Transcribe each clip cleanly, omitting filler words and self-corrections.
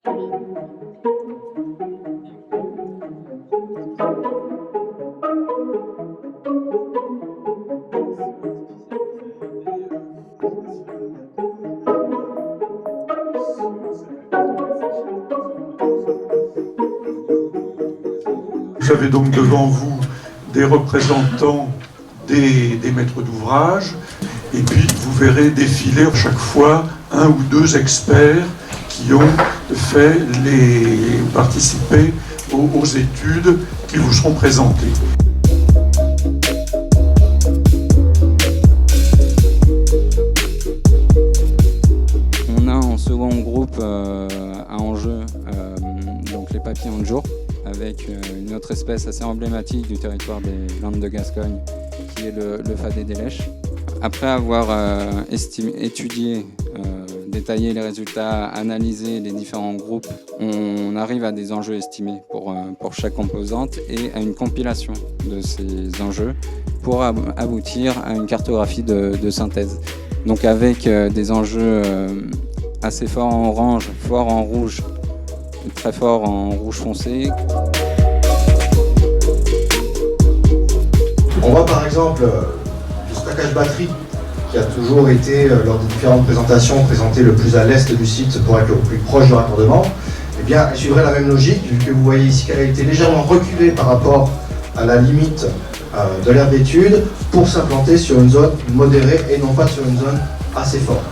Vous avez donc devant vous des représentants des maîtres d'ouvrage, et puis vous verrez défiler chaque fois un ou deux experts qui ont participé aux études qui vous seront présentées. On a en second groupe un enjeu, donc les papillons de jour, avec une autre espèce assez emblématique du territoire des Landes de Gascogne, qui est le Fadet des Lèches. Après avoir étudié, détaillé les résultats, analysé les différents groupes, on arrive à des enjeux estimés pour chaque composante et à une compilation de ces enjeux pour aboutir à une cartographie de synthèse. Donc avec des enjeux assez forts en orange, forts en rouge, très fort en rouge foncé. On voit par exemple le stockage batterie qui a toujours été, lors des différentes présentations, présenté le plus à l'est du site pour être le plus proche du raccordement. Eh bien, elle suivrait la même logique, vu que vous voyez ici qu'elle a été légèrement reculée par rapport à la limite de l'aire d'étude pour s'implanter sur une zone modérée et non pas sur une zone assez forte.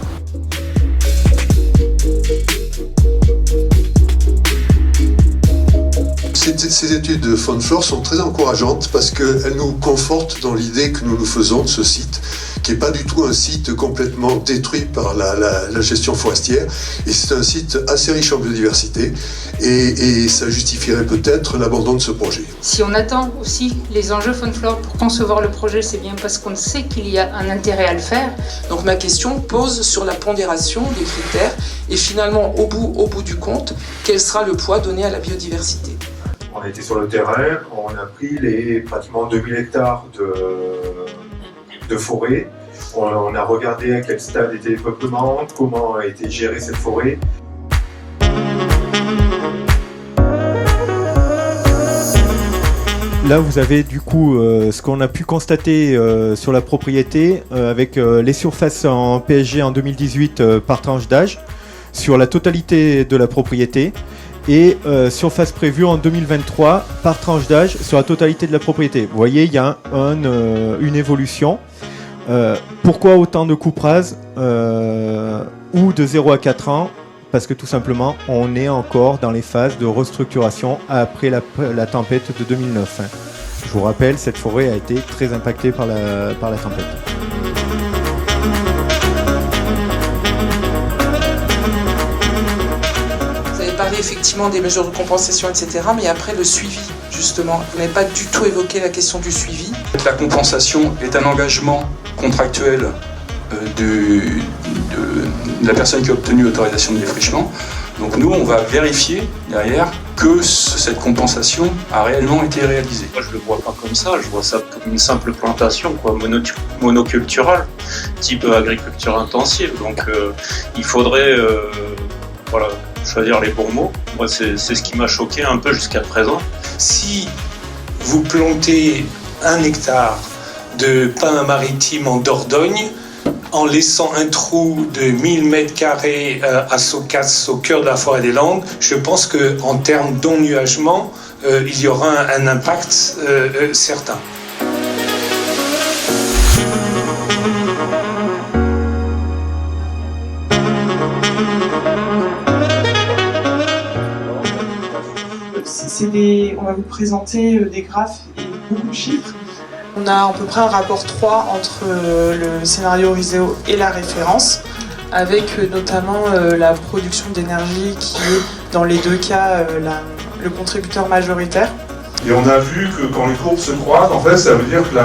Ces études de faune flore sont très encourageantes parce qu'elles nous confortent dans l'idée que nous nous faisons de ce site, qui n'est pas du tout un site complètement détruit par la gestion forestière, et c'est un site assez riche en biodiversité, et ça justifierait peut-être l'abandon de ce projet. Si on attend aussi les enjeux faune flore pour concevoir le projet, c'est bien parce qu'on sait qu'il y a un intérêt à le faire. Donc ma question pose sur la pondération des critères, et finalement au bout du compte, quel sera le poids donné à la biodiversité. On a été sur le terrain, on a pris les pratiquement 2000 hectares de forêt. On a regardé à quel stade était le peuplement, comment a été gérée cette forêt. Là, vous avez du coup ce qu'on a pu constater sur la propriété avec les surfaces en PSG en 2018 par tranche d'âge sur la totalité de la propriété. Et surface prévue en 2023 par tranche d'âge sur la totalité de la propriété. Vous voyez, il y a une évolution. Pourquoi autant de coupes rases ou de 0 à 4 ans? Parce que tout simplement, on est encore dans les phases de restructuration après la tempête de 2009. Je vous rappelle, cette forêt a été très impactée par la tempête. Effectivement des mesures de compensation, etc. Mais après le suivi, justement. Vous n'avez pas du tout évoqué la question du suivi. La compensation est un engagement contractuel de la personne qui a obtenu l'autorisation de défrichement. Donc nous, on va vérifier derrière que cette compensation a réellement été réalisée. Moi, je ne le vois pas comme ça, je vois ça comme une simple plantation, quoi, monoculturale, type agriculture intensive. Donc il faudrait choisir les bons mots. Moi, c'est ce qui m'a choqué un peu jusqu'à présent. Si vous plantez 1 hectare de pin maritime en Dordogne, en laissant un trou de 1000 m² à Saucasse, au cœur de la forêt des Landes, je pense qu'en termes d'ennuagement, il y aura un impact certain. On va vous présenter des graphes et beaucoup de chiffres. On a à peu près un rapport 3 entre le scénario RISEO et la référence, avec notamment la production d'énergie qui est dans les deux cas le contributeur majoritaire. Et on a vu que quand les courbes se croisent, en fait, ça veut dire que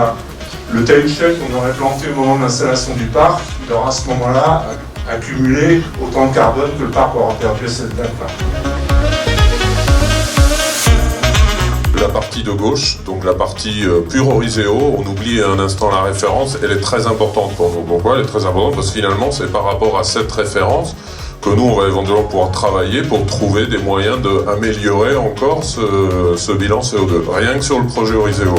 le tailshell qu'on aurait planté au moment de l'installation du parc, il aura à ce moment-là accumulé autant de carbone que le parc aura perdu à cette date-là. de la partie de gauche, donc la partie pure Oriseo. On oublie un instant la référence, elle est très importante pour nous. Pourquoi elle est très importante? Parce que finalement, c'est par rapport à cette référence que nous, on va éventuellement pouvoir travailler pour trouver des moyens d'améliorer encore ce bilan CO2, rien que sur le projet Oriseo.